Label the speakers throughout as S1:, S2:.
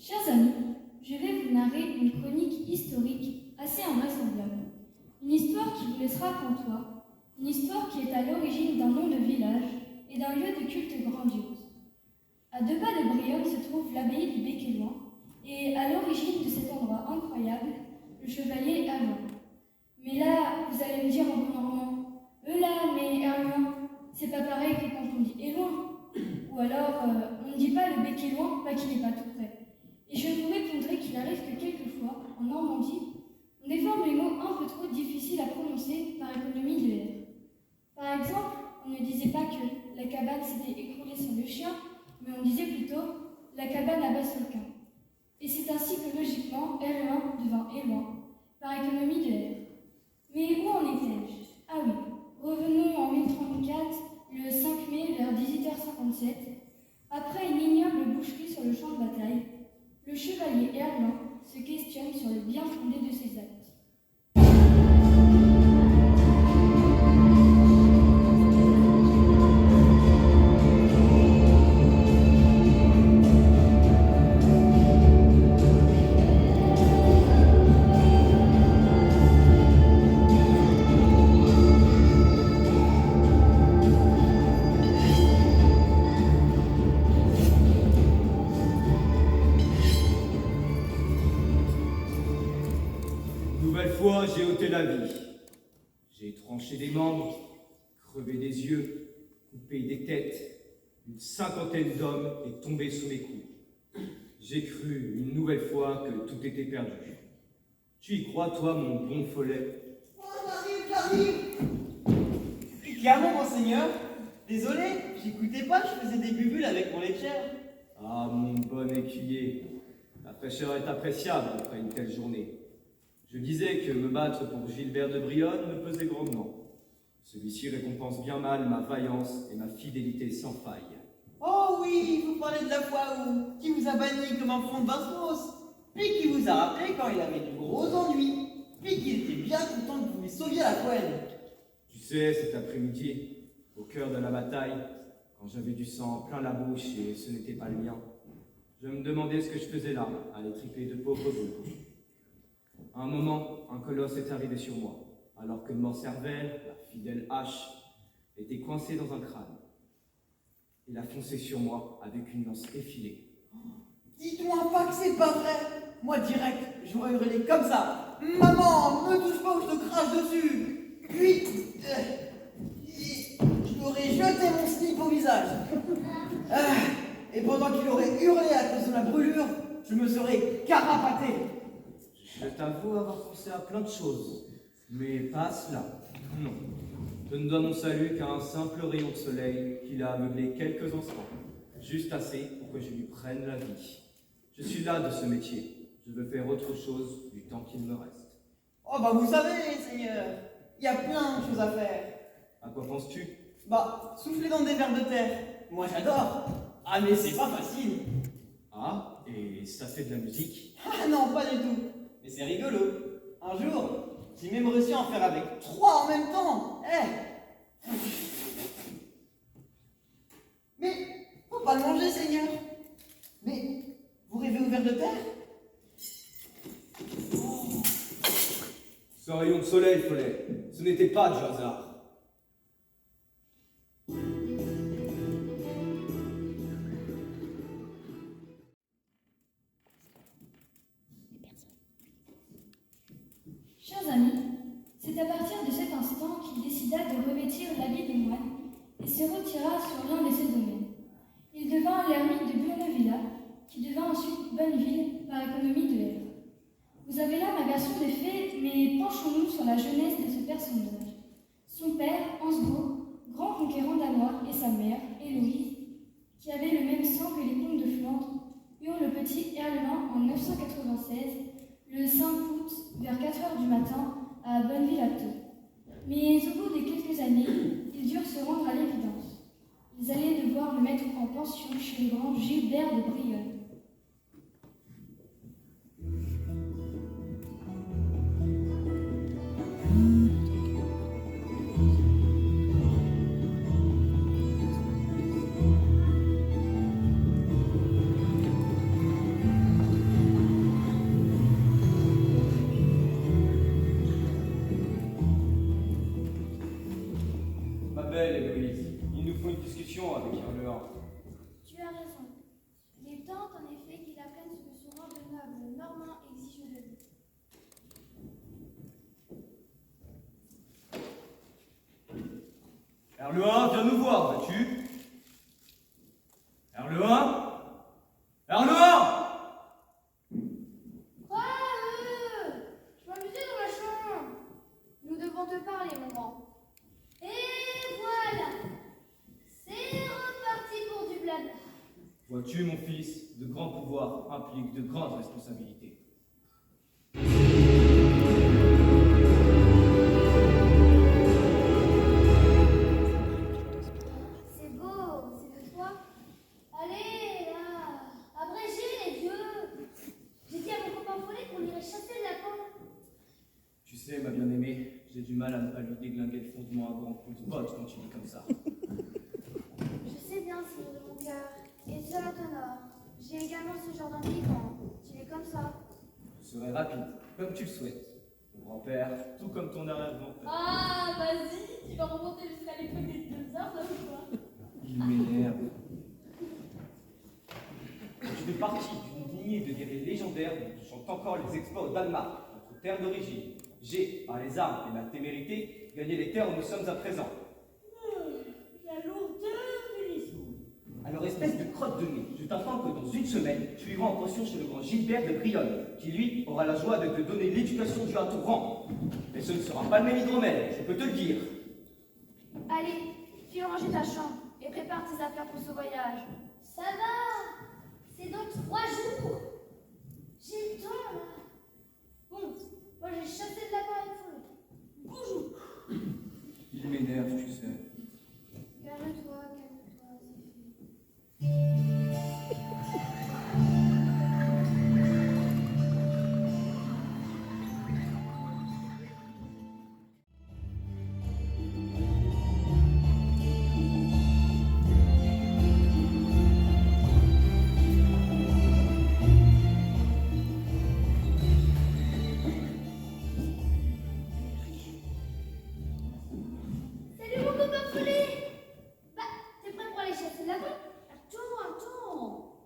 S1: Chers amis, je vais vous narrer une chronique historique assez invraisemblable. Une histoire qui vous laissera pantois, une histoire qui est à l'origine d'un nom de village et d'un lieu de culte grandiose. À 2 pas de Brionne se trouve l'abbaye du Béquéloin, et à l'origine de cet endroit incroyable, le chevalier Erlin. Mais là, vous allez me dire en bon normand, là, mais Erlin, c'est pas pareil que quand on dit Éloin. Ou alors, on ne dit pas le Béquéloin, pas qu'il n'est pas tout près. Et je vous répondrai qu'il arrive que quelquefois, en Normandie, on déforme les mots un peu trop difficiles à prononcer par économie de R. Par exemple, on ne disait pas que la cabane s'était écroulée sur le chien, mais on disait plutôt la cabane à Bassolquin. Et c'est ainsi que logiquement, Erlin devint Éloin, par économie de R. Mais où en étais-je? Ah oui, revenons en 1034, le 5 mai vers 18h57, après une ignoble boucherie sur le champ de bataille, le chevalier Erlin se questionne sur le bien fondé de ses actes.
S2: J'ai ôté la vie. J'ai tranché des membres, crevé des yeux, coupé des têtes. Une 50aine d'hommes est tombée sous mes coups. J'ai cru une nouvelle fois que tout était perdu. Tu y crois, toi, mon bon follet?
S3: Oh, j'arrive. Clairement, monseigneur. Désolé, j'écoutais pas, je faisais des bulles avec mon lait de chèvre.
S2: Ah, mon bon écuyer, la fraîcheur est appréciable après une telle journée. Je disais que me battre pour Gilbert de Brionne me pesait grandement. Celui-ci récompense bien mal ma vaillance et ma fidélité sans faille.
S3: Oh oui, vous parlez de la fois où qui vous a banni comme un fond de Vincent, puis qui vous a rappelé quand il avait de gros ennuis, puis qu'il était bien content que vous lui sauviez la couenne.
S2: Tu sais, cet après-midi, au cœur de la bataille, quand j'avais du sang plein la bouche et ce n'était pas le mien, je me demandais ce que je faisais là, à les triper de pauvres boules. À un moment, un colosse est arrivé sur moi, alors que Morcervelle, la fidèle hache, était coincée dans un crâne. Il a foncé sur moi avec une lance effilée.
S3: Dites-moi pas que c'est pas vrai. Moi, direct, j'aurais hurlé comme ça. Maman, me touche pas ou je te crache dessus. Puis, je lui aurais jeté mon slip au visage. Et pendant qu'il aurait hurlé à cause de la brûlure, je me serais carapaté.
S2: Je t'avoue avoir pensé à plein de choses, mais pas à cela. Non. Je ne dois mon salut qu'à un simple rayon de soleil qui l'a aveuglé quelques instants, juste assez pour que je lui prenne la vie. Je suis là de ce métier. Je veux faire autre chose du temps qu'il me reste.
S3: Oh bah vous savez, Seigneur, il y a plein de choses à faire.
S2: À quoi penses-tu?
S3: Bah, souffler dans des vers de terre. Moi j'adore. Ah mais c'est pas facile.
S2: Ah, et ça fait de la musique?
S3: Ah non, pas du tout. Mais c'est rigolo. Un jour, j'ai même réussi à en faire avec 3 en même temps. Mais, faut pas le manger, Seigneur. Mais, vous rêvez au ver de terre?
S2: Ce rayon de soleil, Follet, ce n'était pas du hasard.
S1: Chers amis, c'est à partir de cet instant qu'il décida de revêtir l'habit de moine et se retira sur l'un de ses domaines. Il devint l'ermite de Burnevilla, qui devint ensuite Bonneville par économie de R. Vous avez là ma version des faits, mais penchons-nous sur la jeunesse de ce personnage. Son père, Ansgo, grand conquérant danois, et sa mère, Héloïse, qui avait le même sang que les comtes de Flandre, eurent le petit Erlin en 996, le 5 août, vers 4 heures du matin, à Bonneville-Apteux. Mais au bout de quelques années, ils durent se rendre à l'évidence. Ils allaient devoir le mettre en pension chez le grand Gilbert de Brionne.
S2: 1, viens nous voir, veux-tu? R le 1. R le 1.
S4: Quoi je m'amusais dans la chambre. Nous devons te parler, mon grand. Et voilà. C'est reparti pour du blabla.
S2: Vois-tu, mon fils, de grands pouvoirs impliquent de grandes responsabilités.
S4: C'est beau, c'est de toi. Allez, là, abrégez les dieux. J'ai dit à mon copain Follet qu'on irait chasser le lapin.
S2: Tu sais, ma bien-aimée, j'ai du mal à ne pas lui déglinguer le fondement à grands coups de botte quand tu dis comme ça.
S4: Je sais bien, seigneur de mon cœur, et cela t'honore. J'ai également ce genre d'envie quand tu es comme ça.
S2: Je serai rapide, comme tu le souhaites. Mon grand-père, tout comme ton arrière-grand-père.
S1: Ah, vas-y, tu vas remonter jusqu'à l'époque des dinosaures, là ou quoi?
S2: Il m'énerve. Je fais partie d'une lignée de guerriers légendaires dont chantent encore les exploits au Danemark, notre terre d'origine. J'ai, par les armes et ma témérité, gagné les terres où nous sommes à présent.
S1: La lourdeur de l'histoire.
S2: Alors, espèce de crotte de nez, je t'informe que dans une semaine, tu iras en pension chez le grand Gilbert de Brionne, qui lui aura la joie de te donner l'éducation due à ton rang. Mais ce ne sera pas le même hydromel, je peux te le dire.
S4: Allez, fais ranger ta chambre et prépare tes affaires pour ce voyage. Ça va, c'est dans 3 jours. J'ai le temps, là. Bon, moi j'ai chassé le lapin avec Follet. Bonjour.
S2: Il m'énerve, tu sais.
S4: Calme-toi, Zéphine. Salut mon copain Follet. Bah, t'es prêt pour aller chasser le lapin? Attends.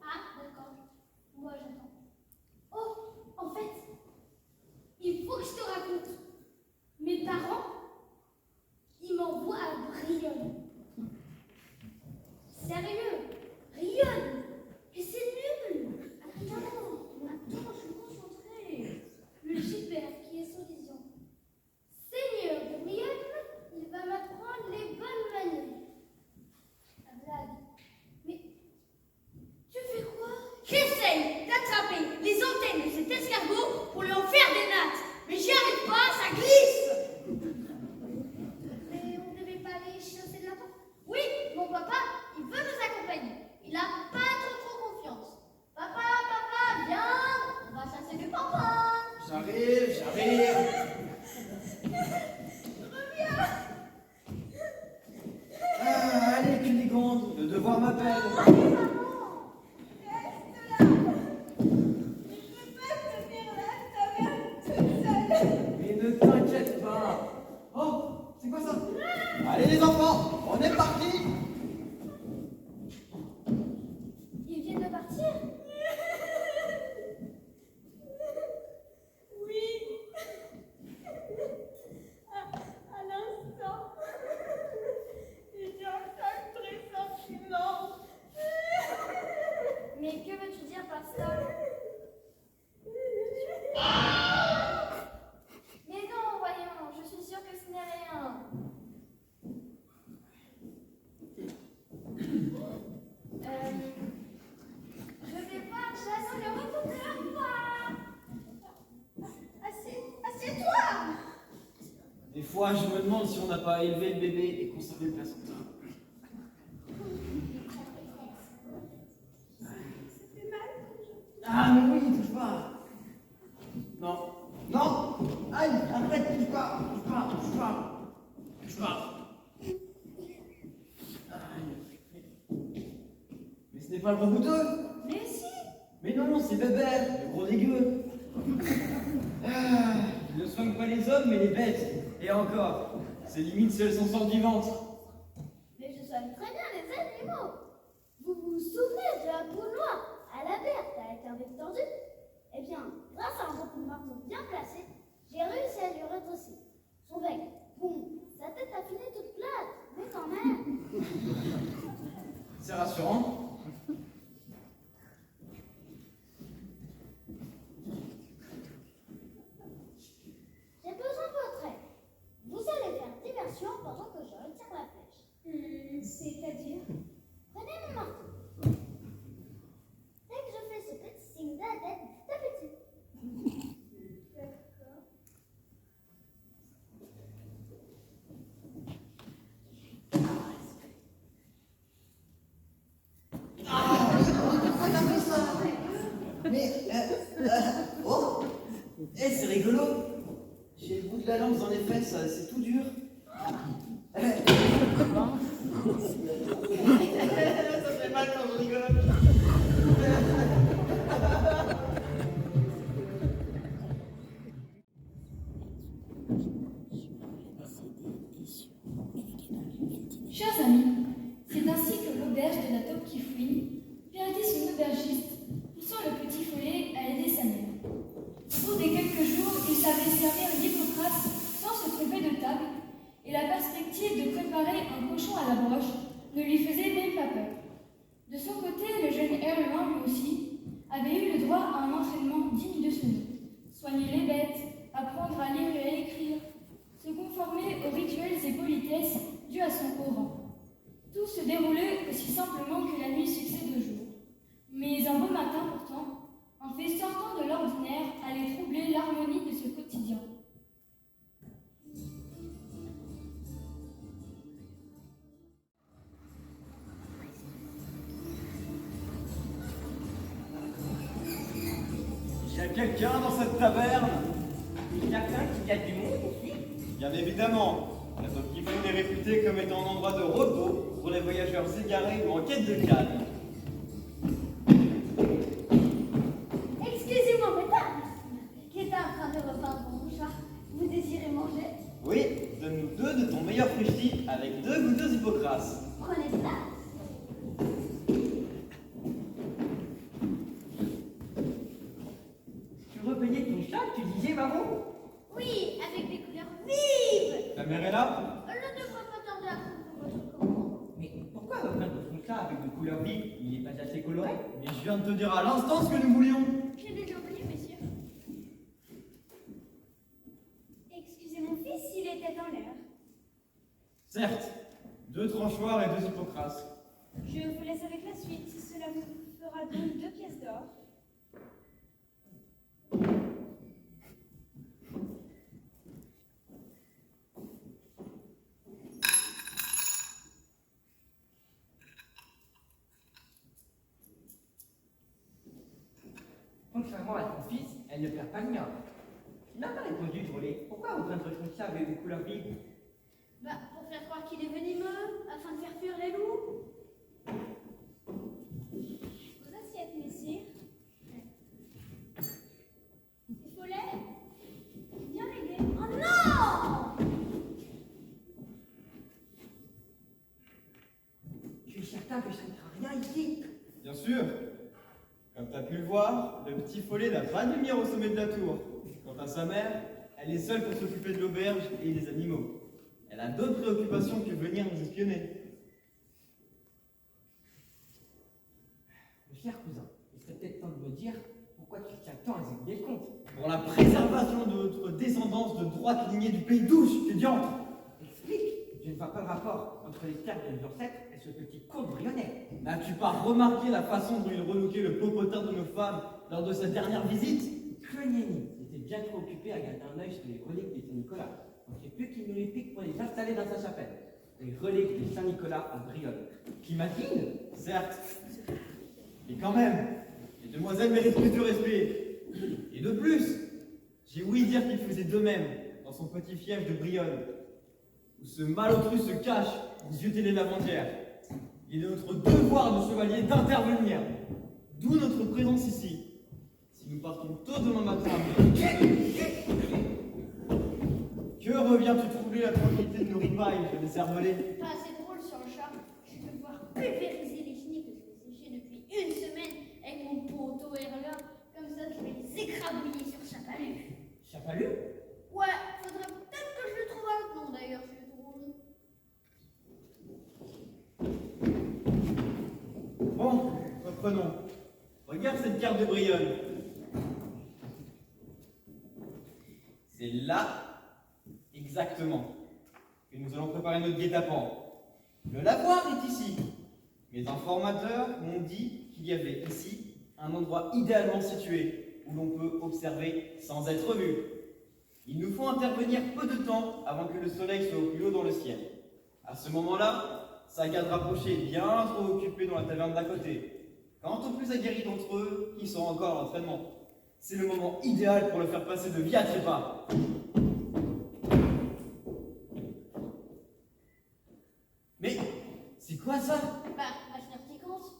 S4: Ah, d'accord. Moi j'attends. Oh, en fait, il faut que je te raconte. Mes parents, ils m'envoient à Brionne. Sérieux, Brionne. Et c'est nul. Attends, je suis concentrée. Le Gilbert qui est soi-disant seigneur de Brionne, il va m'apprendre les bonnes manières. La blague. Mais tu fais quoi?
S5: J'essaye d'attraper les antennes de cet escargot pour lui en faire des nattes. Mais j'y arrive pas, ça glisse.
S4: Mais on devait pas aller chasser le lapin.
S5: Oui, mon papa, il veut nous accompagner. Il a pas trop confiance. Papa, viens, on va chasser du papa.
S3: J'arrive. Ah, allez, Cunégonde, le devoir m'appelle.
S5: Allez, maman.
S6: Reste là. Je peux pas tenir là, ça va toute seule.
S3: Mais ne t'inquiète pas. Oh, c'est quoi ça? Allez les enfants, on est parti.
S4: Ils viennent de partir.
S6: Oui. À l'instant, j'ai un sale pressentiment.
S4: Mais que veux-tu dire par ça? Mais non, voyons, je suis sûre que ce n'est rien. Je vais voir chasser le retour quoi.
S6: Assieds-toi.
S3: Des fois, je me demande si on n'a pas élevé le bébé et conservé le placenta.
S6: C'est mal.
S3: Ah, mais oui, touche pas. Non. Aïe, arrête, touche pas. Aïe. Mais ce n'est pas le rebouteux.
S6: Mais si.
S3: Mais non, c'est Bébert, le gros dégueu. Ah, il ne soigne pas les hommes, mais les bêtes. Et encore, c'est limite si elles s'en sortent du ventre.
S4: Mais je soigne très bien les animaux. Vous vous souvenez de la peau noire à la Berthe avec un bec tordu? Eh bien, grâce à un gros coup de marteau bien placé, j'ai réussi à lui redresser son bec. Bon, sa tête affinée toute plate, mais quand même. C'est-à-dire?
S5: Prenez mon marteau. Dès que je fais ce petit signe de la tête, tapez-y.
S4: D'accord.
S3: Mais, oh, c'est rigolo. J'ai le bout de la langue dans les fesses, c'est tout dur. Ça fait mal quand je rigole.
S1: Chers amis, c'est ainsi que l'auberge de la taupe qui fouine perdit son aubergiste, poussant le petit follet à aider sa mère. Au bout des quelques jours, il savait servir l'hypocrate sans se tromper de table, et la perspective de préparer un cochon à la broche ne lui faisait même pas peur. De son côté, le jeune Erlewin, lui aussi, avait eu le droit à un entraînement digne de ce nom. Soigner les bêtes, apprendre à lire et à écrire, se conformer aux rituels et politesses dus à son haut rang. Tout se déroulait aussi simplement que la nuit succède au jour. Mais un beau matin pourtant, un fait sortant de l'ordinaire allait troubler l'harmonie de ce quotidien.
S7: Il y a quelqu'un dans cette taverne?
S8: Quelqu'un qui a du monde ici?
S7: Bien évidemment. La taupe qui est réputée comme étant un endroit de repos pour les voyageurs égarés ou en quête de calme.
S5: Excusez-moi, madame, qui est en train de repeindre mon chat. Vous désirez manger?
S7: Oui, donne-nous 2 de ton meilleur fruchti avec 2 goûteuses hippocrates.
S5: Prenez place.
S8: Tu repeignais ton chat, tu disais, maman?
S5: Oui, avec des couleurs vives.
S7: Ta mère est là?
S5: Elle ne devrait pas tarder à prendre votre commande.
S8: Mais pourquoi repeindre ton chat avec de couleurs vives? Il n'est pas assez coloré?
S7: Mais je viens de te dire à l'instant ce que nous voulions.
S5: J'ai déjà oublié, messieurs.
S4: Excusez mon fils, il était dans l'heure.
S7: Certes, 2 tranchoirs et 2 hippocrates.
S4: Je vous laisse avec la suite. Cela vous fera donc 2 pièces d'or.
S8: Contrairement à ton fils, elle ne perd pas le mien. Tu n'as pas répondu, Drôlé. Pourquoi repeindre ton chat avec des couleurs vives?
S5: Bah, pour faire croire qu'il est venimeux, afin de faire fuir les loups.
S4: Vos assiettes, messieurs.
S5: Il faut lait?
S4: Bien réglé.
S5: Oh non!
S8: Tu es certain que ça ne fera rien ici?
S7: Bien sûr. Comme tu as pu le voir, le petit follet n'a pas de lumière au sommet de la tour. Quant à sa mère, elle est seule pour s'occuper de l'auberge et des animaux. Elle a d'autres préoccupations que venir nous espionner.
S8: Mon cher cousin, il serait peut-être temps de me dire pourquoi tu tiens tant à exécuter le compte.
S7: Pour la préservation de notre descendance de droite lignée du pays d'Ouche, que diantre!
S8: Explique, je ne vois pas le rapport entre les terres de nos ancêtres et ce petit conte brionnais.
S7: N'as-tu pas remarqué la façon dont il reloquait le popotin de nos femmes lors de sa dernière visite?
S8: Que nenni, était bien trop occupé à garder un œil sur les reliques des Saint-Nicolas. On ne sait plus qu'il nous les pique pour les installer dans sa chapelle. Les reliques des Saint-Nicolas en Brionne. Qu'imagine?
S7: Certes. Et quand même, les demoiselles méritent plus de respect. Et de plus, j'ai ouï dire qu'il faisait de même dans son petit fief de Brionne, où ce malotru se cache pour zioter les lavandières. Il est de notre devoir de chevalier d'intervenir. D'où notre présence ici. Si nous partons tôt demain matin, que reviens-tu troubler la tranquillité de nos ripailles, je les cervelés?
S5: Pas assez drôle sur le chat. Je vais devoir pulvériser les chenilles que je vais sécher depuis 1 semaine avec mon poteau Erlin. Comme ça, je vais les écrabouiller sur Chapalu.
S8: Chapalu?
S5: Ouais, faudrait peut-être que je lui trouve un autre nom d'ailleurs, je le trouve.
S7: Bon, reprenons. Regarde cette carte de Brionne. C'est là, exactement, que nous allons préparer notre guet-apens. Le lavoir est ici. Mes informateurs m'ont dit qu'il y avait ici un endroit idéalement situé où l'on peut observer sans être vu. Il nous faut intervenir peu de temps avant que le soleil soit au plus haut dans le ciel. À ce moment-là, sa garde rapprochée est bien trop occupée dans la taverne d'à côté. Quant aux plus aguerris d'entre eux, qui sont encore à l'entraînement, c'est le moment idéal pour le faire passer de vie à trépas. Mais c'est quoi ça?
S5: Bah, machine urticante.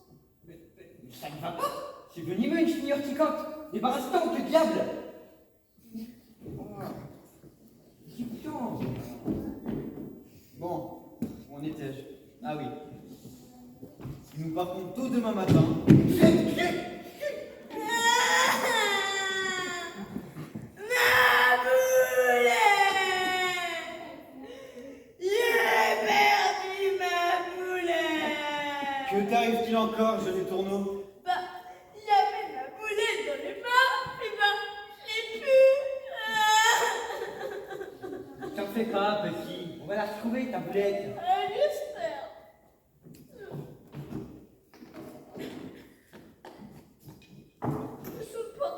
S8: Mais ça ne va pas. C'est venimeux une chenille urticante. Débarrasse-toi, que diable.
S7: Bon, où en étais-je? Ah oui. Si nous partons tôt demain matin... Que t'arrive-t-il encore, jeune tourneau?
S6: Bah, il y avait ma boulette dans les mains, et ben, je l'ai plus.
S8: T'en fais pas, petit. On va la retrouver, ta boulette.
S6: J'espère. Je sais pas.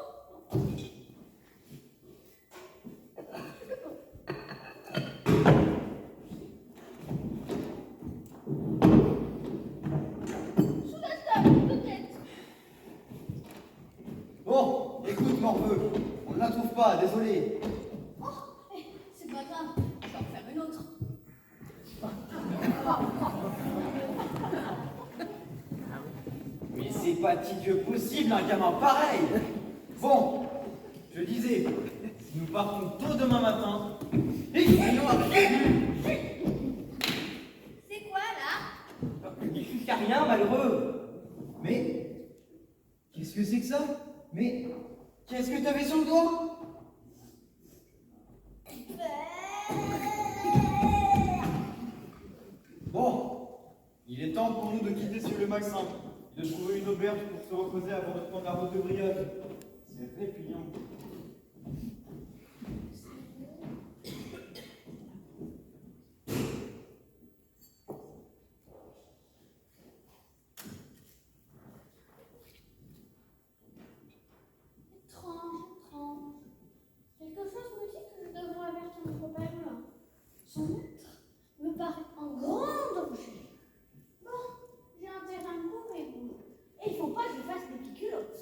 S5: Sous la table, peut-être.
S7: Bon, écoute, morveux, on ne la trouve pas, désolé.
S5: Oh, c'est pas grave, je vais en faire une autre.
S7: Mais c'est pas Dieu possible, un gamin pareil. Bon, je disais, si nous partons tôt demain matin, et sinon après...
S5: C'est quoi, là?
S8: Dis jusqu'à rien, malheureux.
S7: Mais, qu'est-ce que c'est que ça? Mais, qu'est-ce que t'avais sur le doigt? Bon, il est temps pour nous de quitter sur le Maxin et de trouver une auberge pour se reposer avant de prendre la route de Brionne. C'est répugnant.
S5: Étrange. Quelque chose me dit que je devrais avertir mon copain là. Son maître me paraît en grand danger. Bon, j'ai intérêt à me couvrir. Et il faut pas que je fasse des piculottes.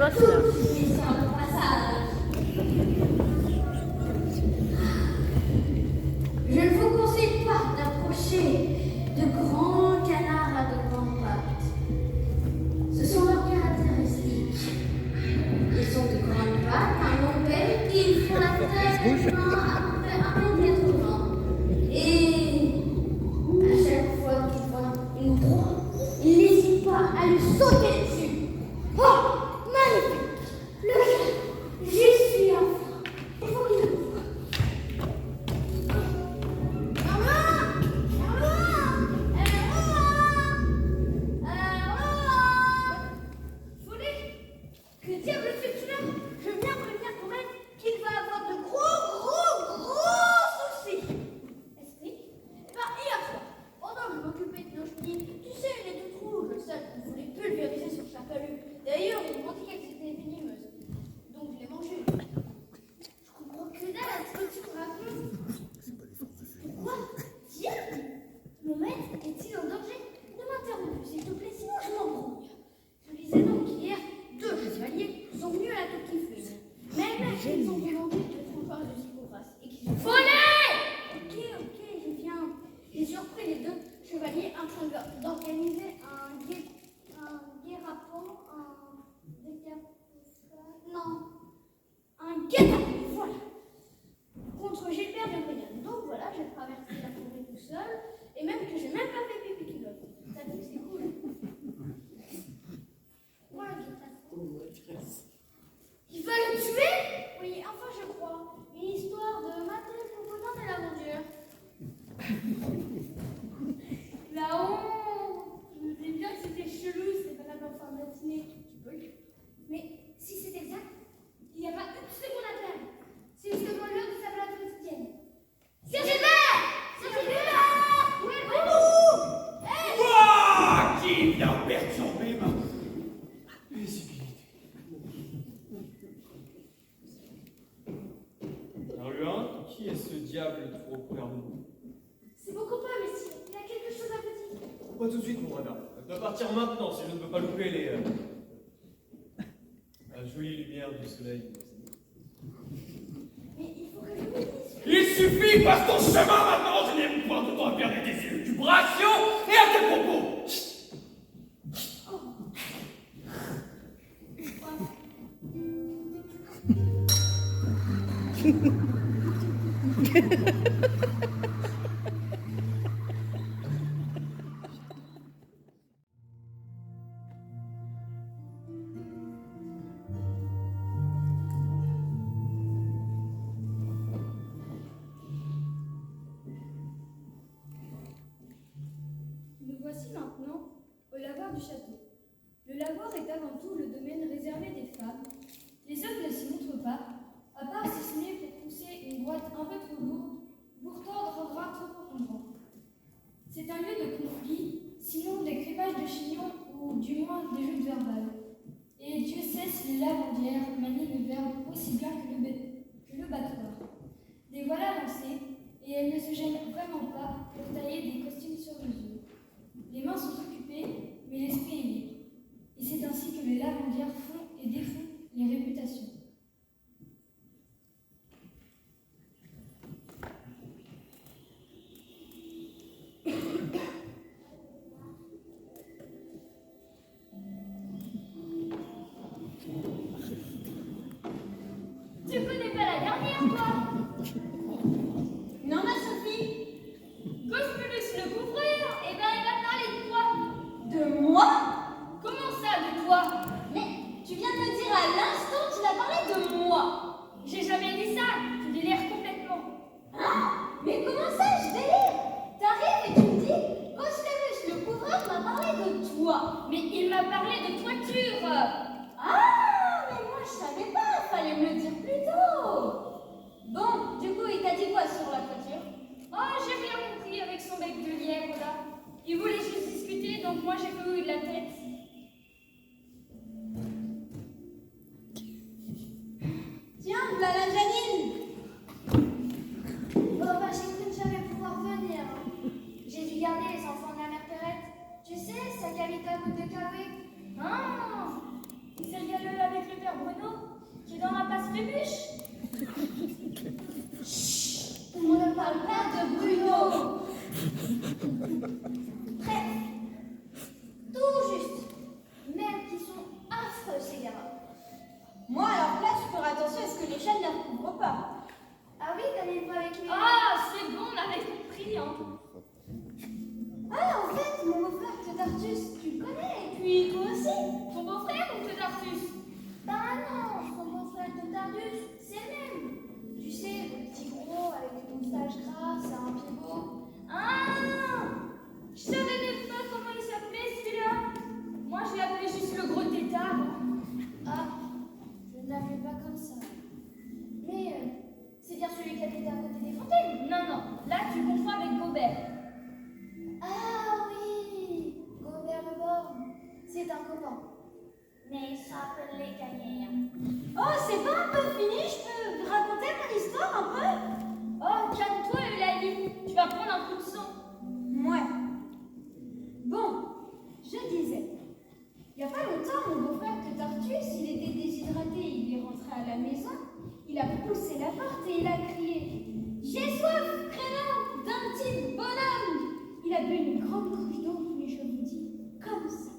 S4: toutes les sur le passage. Je ne vous conseille pas d'approcher de grands canards à de grandes pattes. Ce sont leurs caractéristiques. Ils sont de grandes pattes, un long bec, et ils font la taille d'un à peu près 1,80 m. Et à chaque fois qu'ils voient une proie, ils n'hésitent pas à lui sauter dessus. Oh, magnifique! Le je suis enfin. Il faut qu'il le voie.
S5: Que diable fais-tu là? Je viens prévenir ton maître qu'il va avoir de gros soucis. Esprit? Eh ben, hier soir, pendant que je m'occupais de nos chenilles, tu sais, une est toute rouge, celle qu'on voulait pulvériser sur Chapalu. D'ailleurs, ils m'ont dit qu'elles étaient venimeuses. Donc, je l'ai mangée. Je comprends que dalle à ce que tu me racontes. Pourquoi? Diable! Mon maître est-il en danger? Ne m'interromps plus, s'il te plaît, sinon je m'embrouille. Je disais donc qu'hier, 2 chevaliers sont venus à la tour qui fume. Même ils ont demandé de transport de Sibouras et qu'ils ont... Ok, je viens. J'ai surpris les 2 chevaliers en train d'organiser un guet-apens, un guet-apens, voilà. Contre Gilbert de Brienne. Donc voilà, j'ai traversé la forêt tout seul, et même que j'ai même pas fait pipi culotte. T'as vu que c'est cool. Ouais, il va le tuer? Oui, enfin je crois. Une histoire de Mathilde Popotin et l'aventure.
S1: Là-haut, je me disais bien que c'était chelou, c'était pas la fin de matinée. Tu peux.
S5: Mais si c'est exact, il n'y a pas une seconde à perdre. C'est justement l'heure de sa balade quotidienne. Sir Gilbert! Sir Gilbert! Où êtes-vous?
S9: Ouah! Qui vient perturber ma paisibilité?
S2: Arluin, qui est ce diable trop près de nous?
S5: C'est mon copain, messieurs. Il a quelque chose à vous dire.
S2: Pas tout de suite, mon radar. Elle doit partir maintenant si je ne veux pas louper la jolie lumière du soleil.
S5: Mais il faut que je vous dise.
S9: Il suffit, passe ton chemin maintenant, je n'ai point de temps à perdre des élucubrations et à tes propos.
S1: Nous voici maintenant au lavoir du château. Le lavoir est avant tout le domaine réservé des femmes. Les hommes ne s'y montrent pas, à part si ce n'est pour pousser une boîte un peu trop lourde, pour tordre un bras trop encombrant. C'est un lieu de conflit, sinon des crépages de chignons ou du moins des joutes verbales. Et Dieu sait si les lavandières manient le verbe aussi bien que le battoir. Les voilà lancées, et elles ne se gênent vraiment pas pour tailler des costumes sur mesure. Les mains sont occupées, mais l'esprit est libre. Et c'est ainsi que les lavandières font et défont les réputations.
S5: Tu connais pas la dernière, toi?
S6: Non, ma Sophie?
S5: Gospulus le couvreur, eh ben il va parler de toi.
S6: De moi?
S5: Comment ça, de toi?
S6: Mais tu viens de me dire à l'instant que
S5: l'appelez pas comme ça. Mais c'est bien celui qui habite à côté des fontaines.
S1: Non, non, là tu confonds avec Gobert.
S5: Ah oui, Gobert le Borgne, c'est un copain. Mais ça peut les gagner.
S4: Oh, c'est pas un peu fini? Je peux vous raconter mon histoire un peu?
S1: Oh, calme-toi, Eulalie, tu vas prendre un coup de sang.
S4: Ouais. Bon, je disais, il n'y a pas longtemps, mon beau-frère de Tartus, il était déshydraté, il est rentré à la maison, il a poussé la porte et il a crié « J'ai soif, crétin, d'un petit bonhomme !» Il a bu une grande cruche d'eau, mais je vous dis, comme ça.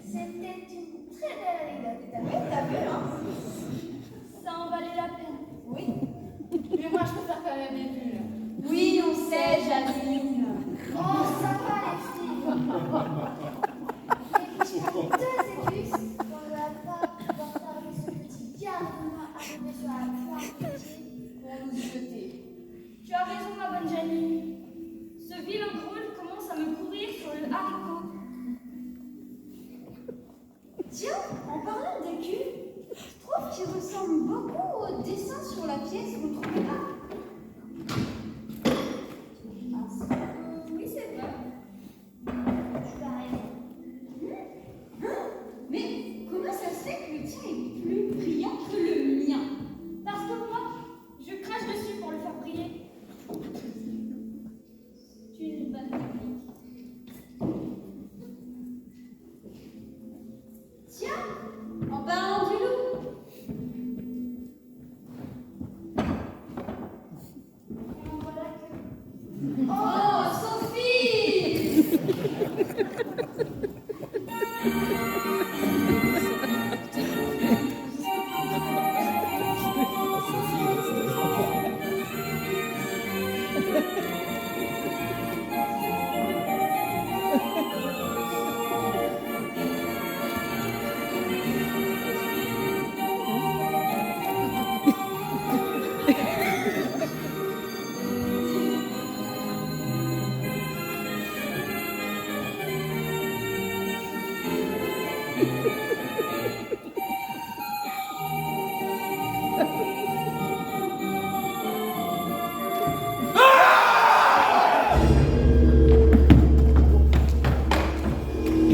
S5: C'était une très belle anecdote. T'as vu, hein?
S1: Ça en valait la peine.
S4: Oui, mais moi je préfère quand même les bulles. Oui, on sait, Janine.
S5: Oh, ça va, les filles. Et puis, deux écus qu'on ne va pas pouvoir fermer ce petit garnement arrivé sur la pointe du pied pour nous jeter.
S1: Tu as raison, ma bonne Janine. Ce vilain drôle commence à me courir sur le haricot.
S4: Tiens, en parlant de cul, je trouve qu'il ressemble beaucoup au dessin sur la pièce, vous ne trouvez pas?
S1: Oui, c'est vrai.
S5: Tu as raison.
S4: Mais comment ça se fait que le tien est plus brillant que le mien?
S1: Parce que moi, je crache dessus pour le faire briller. Tu es une bonne technique.
S4: Tiens, en parlant du loup.
S5: Et en voilà que.
S4: Oh, Sophie!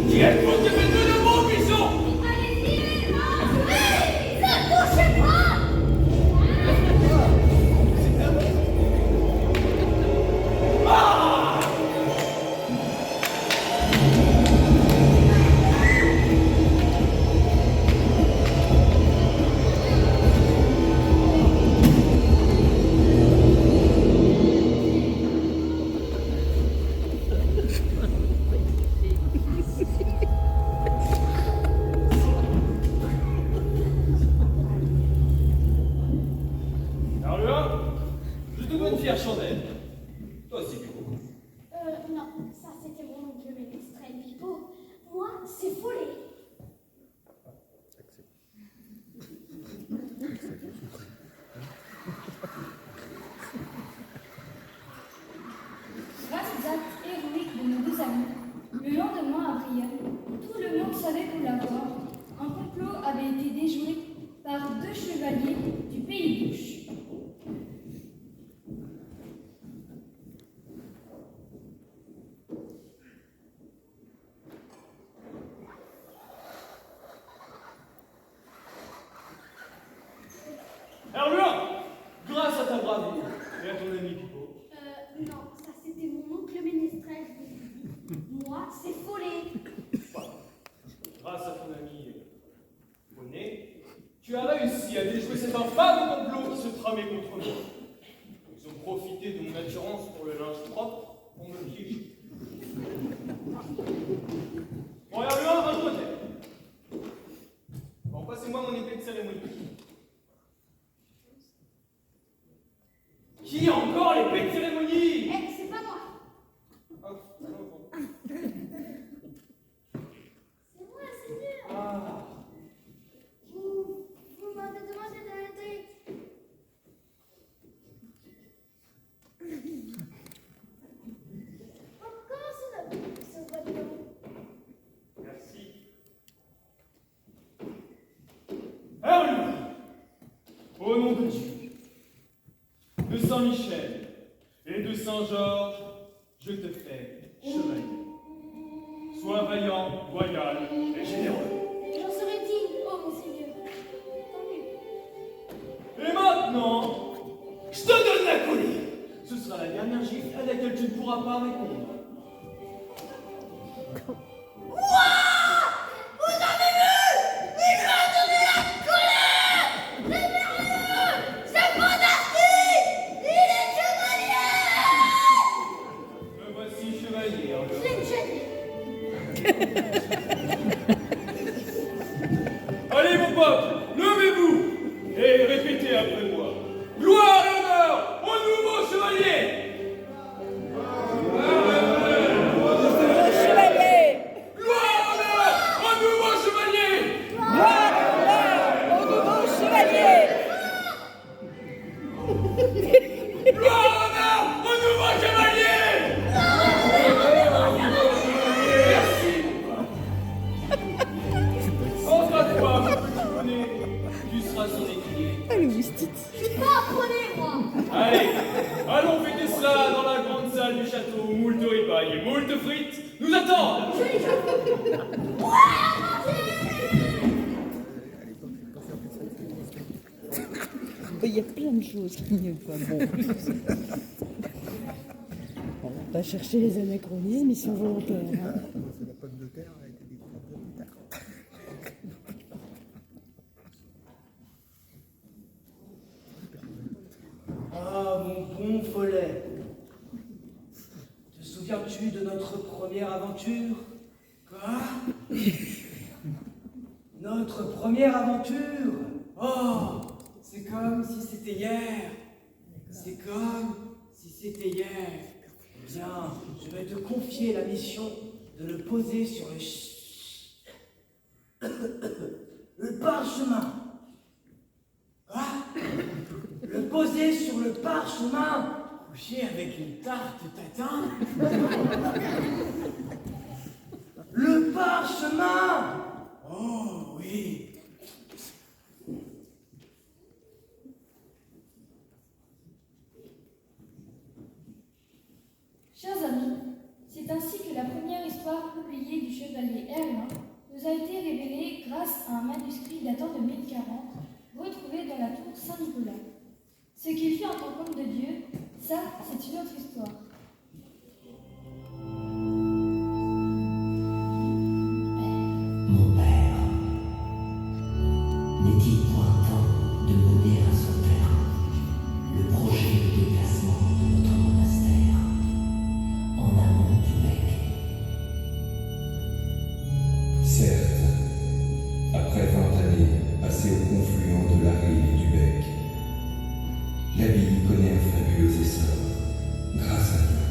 S9: Qui êtes-vous devenu le beau bison?
S5: Allez-y, mais ne touchez pas!
S9: Arlua, je te dois une fière chandelle. Toi aussi, Pipo.
S5: Non, ça c'était mon oncle Ménestrel Pipo. Moi, c'est Follet.
S1: Grâce aux actes héroïques de nos deux amis, le lendemain à Brienne, tout le monde savait pour l'avoir. Un complot avait été déjoué par deux chevaliers du pays d'Ouche.
S9: Arlua, grâce à ta bravure et à ton ami Pipo,
S4: Non, ça c'était mon oncle Ménestrel. Moi, c'est Follet.
S9: grâce à ton Saint-Michel et de Saint-Georges, je te fais chevalier. Sois vaillant, loyal et généreux.
S5: J'en serai digne, oh monseigneur. Tant mieux.
S9: Et maintenant, je te donne la colline. Ce sera la dernière gifle à laquelle tu ne pourras pas répondre. Me voici chevalier. Allez mon peuple, levez-vous et répétez après moi. Gloire et honneur au nouveau chevalier. Gloire et honneur au nouveau chevalier. Gloire et honneur au nouveau chevalier. Merci. Entre à toi, mon petit poney. Tu seras son écuyer.
S5: Apprenez-moi.
S9: Allez, allons fêter cela dans la grande salle du château où moult ripailles et moult frites nous attendent.
S10: Il y a plein de choses qui n'est pas bon. On va pas chercher les anachronismes, ils sont volontaires. Hein.
S11: La pomme de terre a été découverte plus tard.
S8: Ah, mon bon Follet. Te souviens-tu de notre première aventure? Quoi? Notre première aventure? Oh, c'est comme si c'était hier. C'est comme si c'était hier. Bien, je vais te confier la mission de le poser sur le parchemin. Quoi? Le poser sur le parchemin, couché avec une tarte tatin. Le parchemin. Oh oui.
S1: Chers amis, c'est ainsi que la première histoire publiée du chevalier Herlin nous a été révélée grâce à un manuscrit datant de 1040, retrouvé dans la tour Saint-Nicolas. Ce qu'il fit en tant qu'homme de Dieu, ça, c'est une autre histoire.
S12: Mon père, n'est-il point temps de mener à son terme le projet de déplacement de notre monastère en amont du Bec?
S13: Certes, après 20 années passées au confluent de la Rive et du Bec, l'abbaye connaît un fabuleux essor, grâce à Dieu.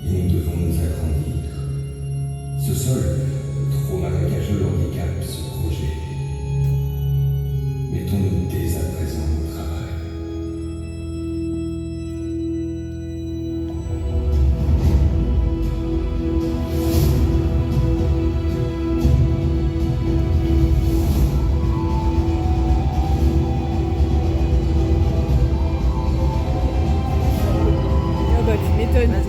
S13: Et nous devons nous agrandir. Ce sol, trop marécageux, handicape ce projet. Mettons-nous dès à présent au travail.
S10: Ah bah tu m'étonnes.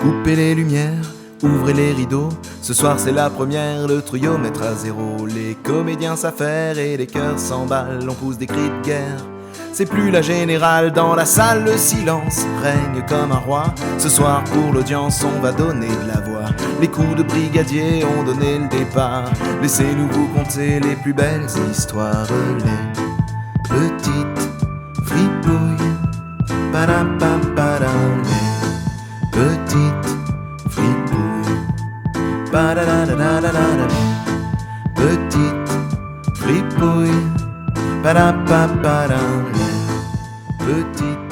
S14: Coupez les lumières, ouvrez les rideaux. Ce soir c'est la première, le trio mettra à zéro. Les comédiens s'affairent et les cœurs s'emballent. On pousse des cris de guerre, c'est plus la générale. Dans la salle le silence règne comme un roi. Ce soir pour l'audience on va donner de la voix. Les coups de brigadier ont donné le départ. Laissez-nous vous conter les plus belles histoires. Les petites fripouilles, padam-pam-padam. Les petites fripouilles, padadadadadadada. Petites fripouilles, padam-pam-padam. Les petites